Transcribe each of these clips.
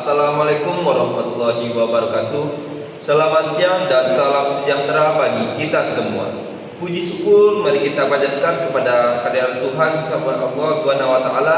Assalamualaikum warahmatullahi wabarakatuh. Selamat siang dan salam sejahtera bagi kita semua. Puji syukur mari kita panjatkan kepada kehadirat Tuhan sama Allah Subhanahu wa taala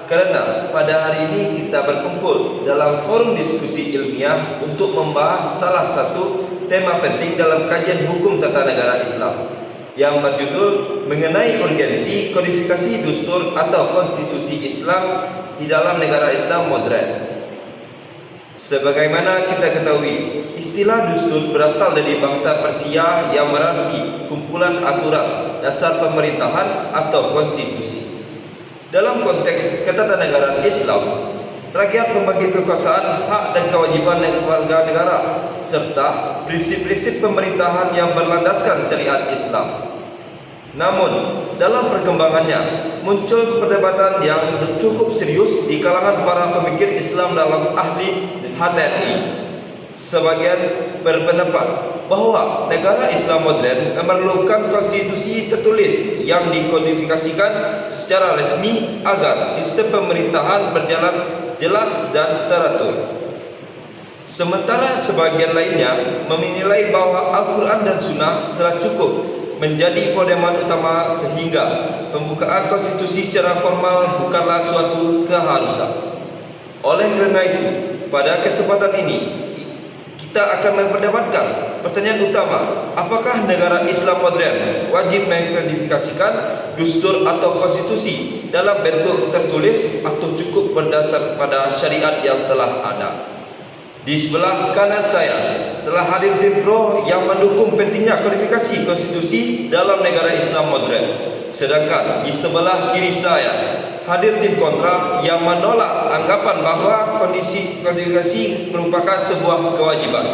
karena pada hari ini kita berkumpul dalam forum diskusi ilmiah untuk membahas salah satu tema penting dalam kajian hukum tata negara Islam yang berjudul mengenai urgensi kodifikasi dustur atau konstitusi Islam di dalam negara Islam modern. Sebagaimana kita ketahui, istilah dustur berasal dari bahasa Persia yang berarti kumpulan aturan dasar pemerintahan atau konstitusi. Dalam konteks ketatanegaraan Islam, rakyat membagi kekuasaan, hak dan kewajiban warga negara serta prinsip-prinsip pemerintahan yang berlandaskan syariat Islam. Namun, dalam perkembangannya muncul perdebatan yang cukup serius di kalangan para pemikir Islam dalam ahli HTI. Sebagian berpendapat bahwa negara Islam modern memerlukan konstitusi tertulis yang dikodifikasikan secara resmi agar sistem pemerintahan berjalan jelas dan teratur. Sementara sebagian lainnya menilai bahwa Al-Quran dan Sunnah telah cukup menjadi pedoman utama sehingga pembukaan konstitusi secara formal bukanlah suatu keharusan. Oleh karena itu, pada kesempatan ini kita akan memperdebatkan pertanyaan utama, apakah negara Islam modern wajib mengkodifikasikan dustur atau konstitusi dalam bentuk tertulis atau cukup berdasar pada syariat yang telah ada. Di sebelah kanan saya telah hadir tim pro yang mendukung pentingnya kodifikasi konstitusi dalam negara Islam modern. Sedangkan di sebelah kiri saya hadir tim kontra yang menolak anggapan bahwa kodifikasi merupakan sebuah kewajiban.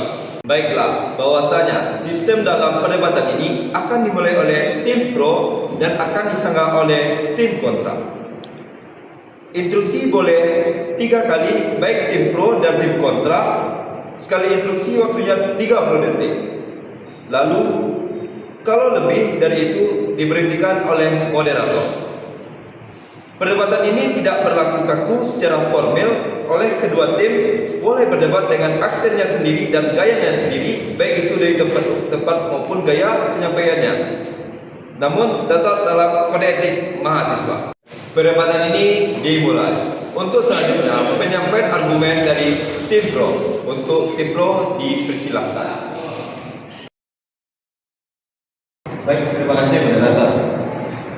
Baiklah, bahwasanya sistem dalam perdebatan ini akan dimulai oleh tim pro dan akan disanggah oleh tim kontra. Instruksi boleh 3 kali, baik tim pro dan tim kontra. Sekali instruksi waktunya 30 detik. Lalu kalau lebih dari itu diberhentikan oleh moderator. Perdebatan ini tidak berlaku kaku secara formel, oleh kedua tim boleh berdebat dengan aksennya sendiri dan gayanya sendiri, baik itu dari tempat maupun gaya penyampaiannya, namun tetap dalam kode etik mahasiswa. Perdebatan ini dimulai. Untuk selanjutnya penyampaian argumen dari tim pro. Untuk tim pro dipersilahkan. Baik, terima kasih moderator.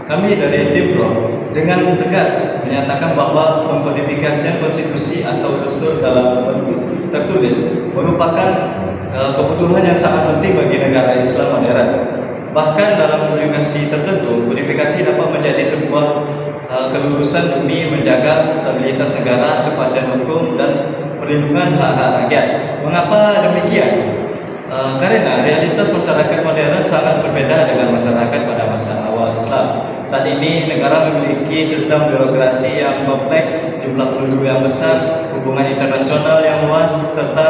Kami dari tim pro dengan tegas menyatakan bahwa mengkodifikasi konstitusi atau dustur dalam bentuk tertulis merupakan kebutuhan yang sangat penting bagi negara Islam modern. Bahkan dalam kodifikasi tertentu, kodifikasi dapat menjadi sebuah kelurusan demi menjaga stabilitas negara, kepastian hukum dan perlindungan hak-hak rakyat. Mengapa demikian? Karena realitas masyarakat modern sangat berbeda dengan masyarakat pada masa awal Islam. Saat ini negara memiliki sistem birokrasi yang kompleks, jumlah penduduk yang besar, hubungan internasional yang luas, serta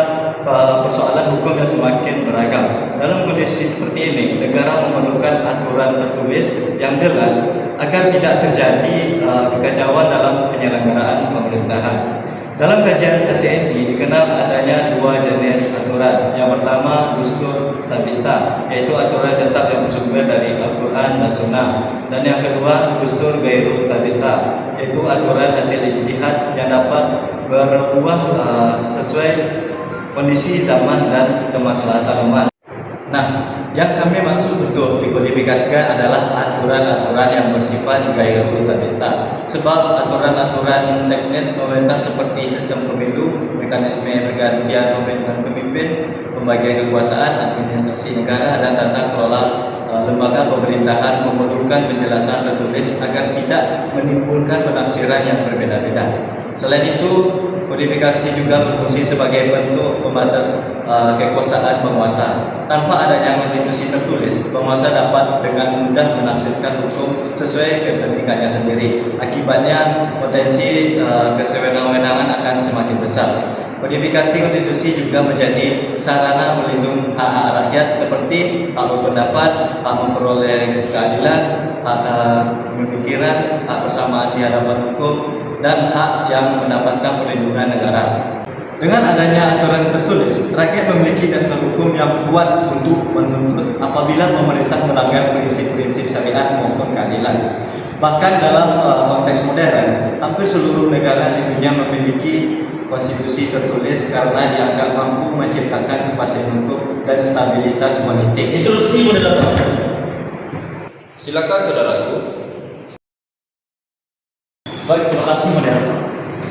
persoalan hukum yang semakin beragam. Dalam kondisi seperti ini, negara memerlukan aturan tertulis yang jelas agar tidak terjadi kekacauan dalam penyelenggaraan pemerintahan. Dalam kajian HTNI dikenal adanya 2 jenis aturan. Yang pertama, dustur tabita, yaitu aturan tetap yang bersumber dari Al-Quran dan Sunnah. Dan yang kedua, dustur gairu tabita, yaitu aturan hasil ijtihad yang dapat berubah sesuai kondisi zaman dan kemaslahatan umat. Nah, yang kami maksud untuk dikodifikasikan adalah aturan-aturan yang bersifat gairu tabita. Sebab aturan-aturan teknis pemerintah seperti sistem pemilu, mekanisme pergantian pemimpin, pembagian kekuasaan, administrasi negara, dan tata kelola lembaga pemerintahan memerlukan penjelasan tertulis agar tidak menimbulkan penafsiran yang berbeda-beda. Selain itu, kodifikasi juga berfungsi sebagai bentuk pembatas kekuasaan penguasa. Tanpa adanya konstitusi tertulis, penguasa dapat dengan mudah menafsirkan hukum sesuai kepentingannya sendiri. Akibatnya, potensi kesewenang-wenangan akan semakin besar. Kodifikasi konstitusi juga menjadi sarana melindungi hak-hak rakyat seperti hak berpendapat, hak memperoleh keadilan, hak pemikiran, hak persamaan di hadapan hukum, dan hak yang mendapatkan perlindungan negara. Dengan adanya aturan tertulis, rakyat memiliki dasar hukum yang kuat untuk menuntut apabila pemerintah melanggar prinsip-prinsip syariat maupun keadilan. Bahkan dalam konteks modern, hampir seluruh negara di dunia memiliki konstitusi tertulis karena dianggap mampu menciptakan kepastian hukum dan stabilitas politik. Instruksi moderator. Silakan saudaraku. Baik, terima kasih moderator.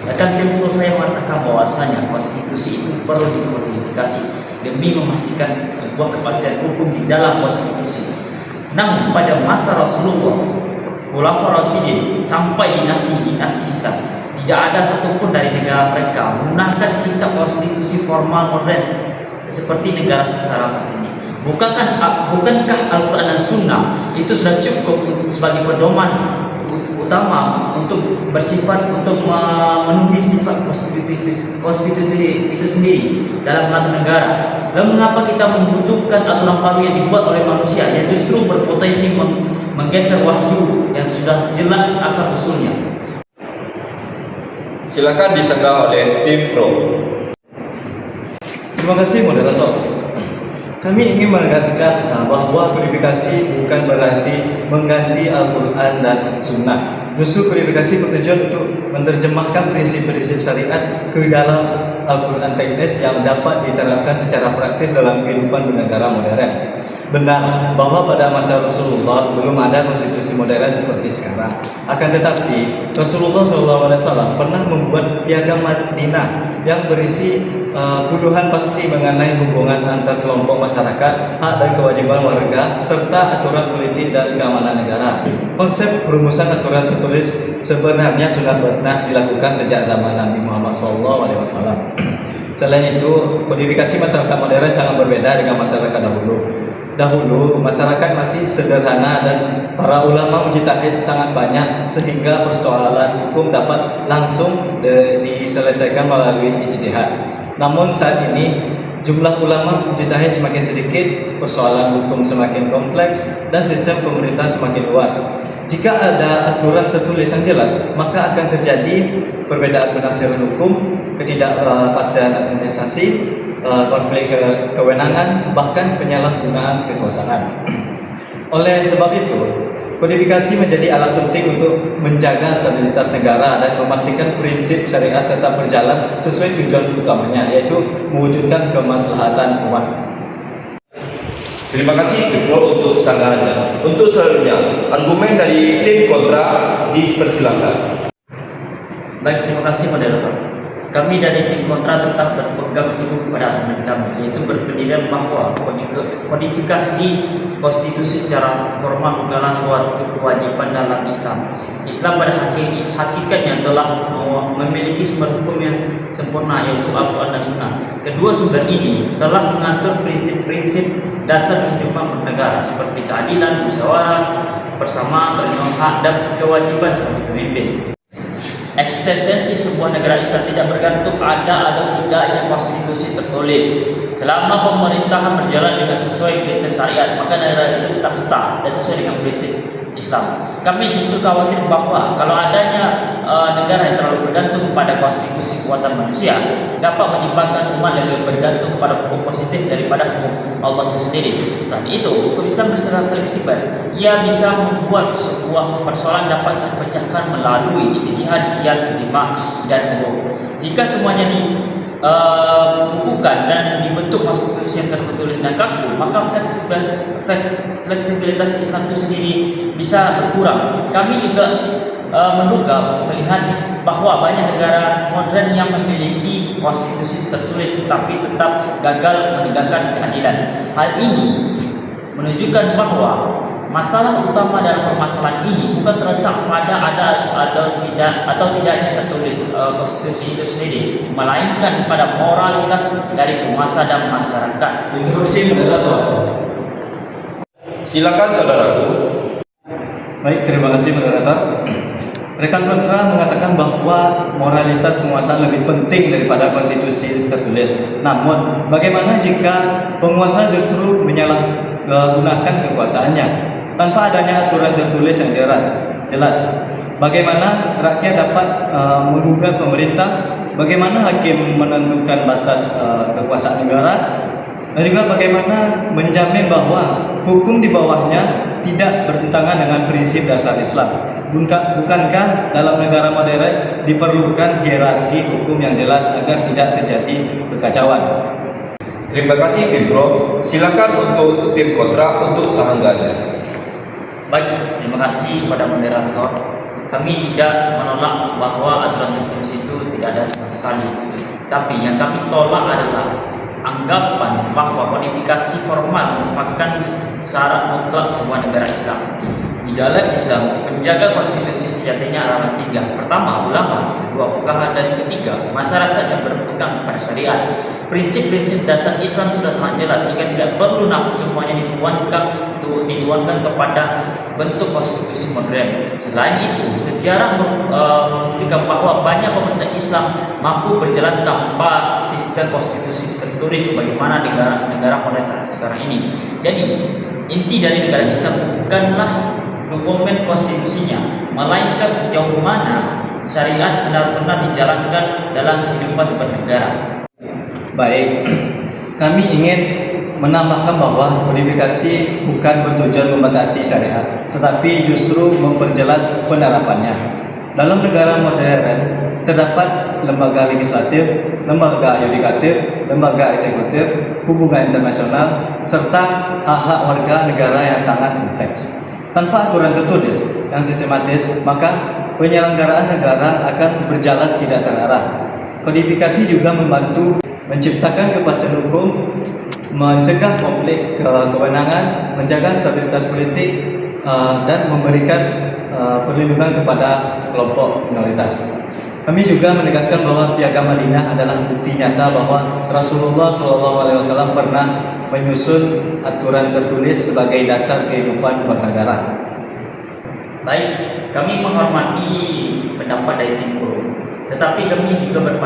Rekan tim saya mengatakan bahwasanya konstitusi itu perlu dikodifikasi demi memastikan sebuah kepastian hukum di dalam konstitusi. Namun pada masa Rasulullah, Khulafaur Rasyidin sampai dinasti Islam, tidak ada satupun dari negara mereka menggunakan kitab konstitusi formal modern seperti negara sekarang saat ini. Bukankah Al-Quran dan Sunnah itu sudah cukup sebagai pedoman utama untuk memenuhi sifat konstitusi itu sendiri dalam mengatur negara? Lalu mengapa kita membutuhkan aturan baru yang dibuat oleh manusia yang justru berpotensi menggeser wahyu yang sudah jelas asal usulnya? Silakan disanggah oleh tim pro. Terima kasih moderator. Kami ingin menegaskan bahwa kodifikasi bukan berarti mengganti Al-Quran dan Sunnah. Justru kodifikasi bertujuan untuk menerjemahkan prinsip-prinsip syariat ke dalam Al-Quran teknis yang dapat diterapkan secara praktis dalam kehidupan bernegara modern. Benar bahwa pada masa Rasulullah belum ada konstitusi modern seperti sekarang. Akan tetapi Rasulullah SAW pernah membuat piagam Madinah yang berisi puluhan pasti mengenai hubungan antar kelompok masyarakat, hak dan kewajiban warga, serta aturan politik dan keamanan negara. Konsep perumusan aturan tertulis sebenarnya sudah pernah dilakukan sejak zaman Nabi Muhammad SAW. Selain itu, kodifikasi masyarakat modern sangat berbeda dengan masyarakat dahulu. Dahulu, masyarakat masih sederhana dan para ulama mujtahid sangat banyak sehingga persoalan hukum dapat langsung diselesaikan melalui ijtihad. Namun saat ini jumlah ulama mujtahid semakin sedikit, persoalan hukum semakin kompleks, dan sistem pemerintah semakin luas. Jika ada aturan tertulis yang jelas, maka akan terjadi perbedaan penafsiran hukum, ketidakpastian administrasi, konflik kewenangan, bahkan penyalahgunaan kekuasaan. Oleh sebab itu, kodifikasi menjadi alat penting untuk menjaga stabilitas negara dan memastikan prinsip syariat tetap berjalan sesuai tujuan utamanya, yaitu mewujudkan kemaslahatan umat. Terima kasih tim pro untuk sanggahannya. Untuk selanjutnya, argumen dari tim kontra dipersilakan. Baik, terima kasih moderator. Kami dari tim kontra tetap berpegang teguh pada argumen kami, yaitu berpendirian bahwa kodifikasi konstitusi secara formal bukanlah suatu kewajiban dalam Islam. Islam pada hakikatnya telah memiliki sumber hukum yang sempurna, yaitu Al-Quran dan Sunnah. Kedua sumber ini telah mengatur prinsip-prinsip dasar kehidupan bernegara seperti keadilan, musyawarah, persamaan, perlindungan hak, dan kewajiban sebagai pemimpin. Eksistensi sebuah negara Islam tidak bergantung ada atau tidaknya konstitusi tertulis. Selama pemerintahan berjalan dengan sesuai prinsip syariat, maka negara itu tetap sah dan sesuai dengan prinsip Islam. Kami justru khawatir bahwa kalau adanya negara yang terlalu bergantung pada konstitusi kuatan manusia dapat menyebabkan umat lebih bergantung kepada hukum positif daripada hukum Allah itu sendiri. Selain itu, hukum Islam bersifat fleksibel. Ia bisa membuat sebuah persoalan dapat terpecahkan melalui ijtihad, qiyas, ijma' dan uruf. Jika semuanya dibukukan dan dibentuk konstitusi yang tertulis dan kaku, maka fleksibilitas Islam itu sendiri bisa berkurang. Kami juga menduga melihat bahwa banyak negara modern yang memiliki konstitusi tertulis tetapi tetap gagal menegakkan keadilan. Hal ini menunjukkan bahwa masalah utama dalam permasalahan ini bukan terletak pada ada tidaknya tertulis konstitusi itu sendiri, melainkan pada moralitas dari penguasa dan masyarakat. Instruksi moderator. Silakan saudaraku. Baik, terima kasih moderator. Rekan kontra mengatakan bahwa moralitas penguasa lebih penting daripada konstitusi tertulis. Namun, bagaimana jika penguasa justru menyalahgunakan kekuasaannya tanpa adanya aturan tertulis yang jelas? Bagaimana rakyat dapat menggugat pemerintah bagaimana hakim menentukan batas kekuasaan negara, dan juga bagaimana menjamin bahwa hukum di bawahnya tidak bertentangan dengan prinsip dasar Islam. Bukankah dalam negara modern diperlukan hierarki hukum yang jelas agar tidak terjadi kekacauan? Terima kasih Tim Pro. Silakan untuk tim kontra untuk sahanggannya. Baik, terima kasih kepada moderator. Kami tidak menolak bahwa aturan tertulis itu tidak ada sama sekali. Tapi yang kami tolak adalah anggapan bahwa kodifikasi formal merupakan syarat mutlak sebuah negara Islam. Di dalam Islam, penjaga konstitusi sejatinya adalah tiga. Pertama, ulama. Kedua, fuqaha. Dan ketiga, masyarakat yang berpegang pada syariat. Prinsip-prinsip dasar Islam sudah sangat jelas sehingga tidak perlu semuanya dituankan kepada bentuk konstitusi modern. Selain itu, sejarah menunjukkan bahwa banyak pemerintah Islam mampu berjalan tanpa sistem konstitusi tertulis sebagaimana negara modern saat sekarang ini. Jadi, inti dari negara Islam bukanlah dokumen konstitusinya, melainkan sejauh mana syariat benar-benar dijalankan dalam kehidupan bernegara. Baik, kami ingin menambahkan bahwa kodifikasi bukan bertujuan membatasi syariat, tetapi justru memperjelas penerapannya. Dalam negara modern, terdapat lembaga legislatif, lembaga yudikatif, lembaga eksekutif, hubungan internasional, serta hak-hak warga negara yang sangat kompleks. Tanpa aturan tertulis yang sistematis, maka penyelenggaraan negara akan berjalan tidak terarah. Kodifikasi juga membantu menciptakan kepastian hukum, mencegah konflik kewenangan, menjaga stabilitas politik, dan memberikan perlindungan kepada kelompok minoritas. Kami juga menegaskan bahwa Piagam Madinah adalah bukti nyata bahwa Rasulullah SAW pernah menyusun aturan tertulis sebagai dasar kehidupan bernegara. Baik, kami menghormati pendapat dari tim Pro, tetapi kami juga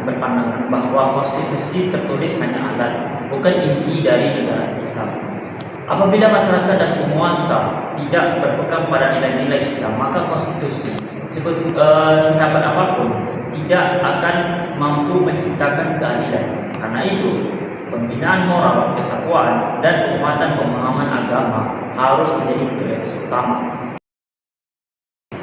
berpandangan bahwa konstitusi tertulis hanya alat, bukan inti dari negara Islam. Apabila masyarakat dan penguasa tidak berpegang pada nilai-nilai Islam, maka konstitusi sehebat apapun tidak akan mampu menciptakan keadilan. Karena itu, pembinaan moral, ketakwaan, dan penguatan pemahaman agama harus menjadi prioritas utama.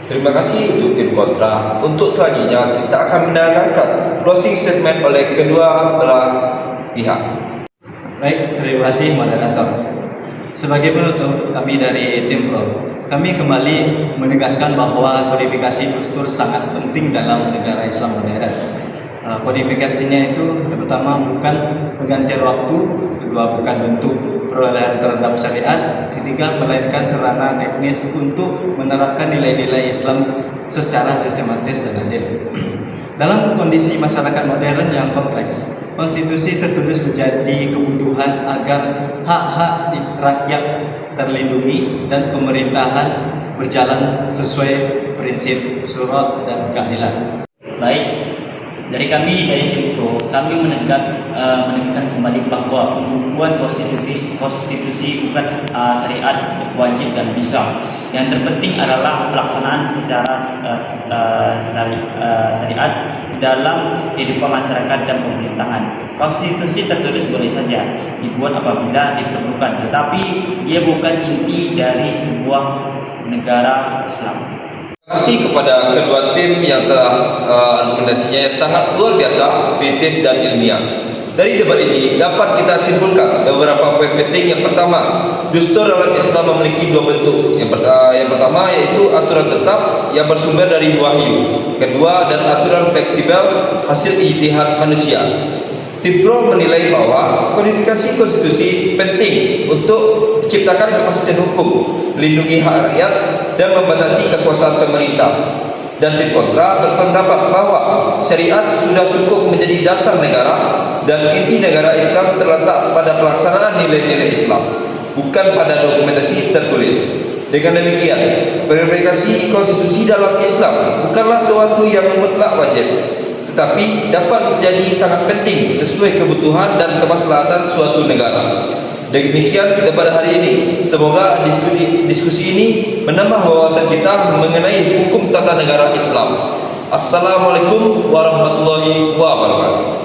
Terima kasih untuk tim kontra. Untuk selanjutnya kita akan mendengarkan closing statement oleh kedua belah pihak. Baik, terima kasih moderator. Sebagai penutup, kami dari tim Pro, kami kembali menegaskan bahwa kodifikasi dustur sangat penting dalam negara Islam modern. Kodifikasinya itu pertama bukan penggantian waktu, kedua bukan bentuk perolehan terhadap syariat, ketiga melainkan sarana teknis untuk menerapkan nilai-nilai Islam secara sistematis dan adil. Dalam kondisi masyarakat modern yang kompleks, konstitusi tertulis menjadi kebutuhan agar hak-hak rakyat terlindungi dan pemerintahan berjalan sesuai prinsip syura dan keadilan. Baik, dari kami dari tim Pro, kami menekankan kembali bahwa pembukuan konstitusi bukan syariat wajib dalam Islam. Yang terpenting adalah pelaksanaan secara syariat dalam kehidupan masyarakat dan pemerintahan. Konstitusi tertulis boleh saja dibuat apabila diperlukan, tetapi ia bukan inti dari sebuah negara Islam. Terima kasih kepada kedua tim yang telah argumentasinya sangat luar biasa, kritis dan ilmiah. Dari debat ini dapat kita simpulkan beberapa poin penting. Yang pertama, dustur dalam Islam memiliki dua bentuk. Yang pertama yaitu aturan tetap yang bersumber dari wahyu. Kedua, dan aturan fleksibel hasil ijtihad manusia. Tim Pro menilai bahwa kodifikasi konstitusi penting untuk menciptakan kepastian hukum, melindungi hak rakyat, dan membatasi kekuasaan pemerintah. Dan tim kontra berpendapat bahwa syariat sudah cukup menjadi dasar negara dan inti negara Islam terletak pada pelaksanaan nilai-nilai Islam, bukan pada dokumentasi tertulis. Dengan demikian, verifikasi konstitusi dalam Islam bukanlah sesuatu yang mutlak wajib, tetapi dapat menjadi sangat penting sesuai kebutuhan dan kemaslahatan suatu negara. Demikian debat hari ini. Semoga diskusi ini menambah wawasan kita mengenai hukum tata negara Islam. Assalamualaikum warahmatullahi wabarakatuh.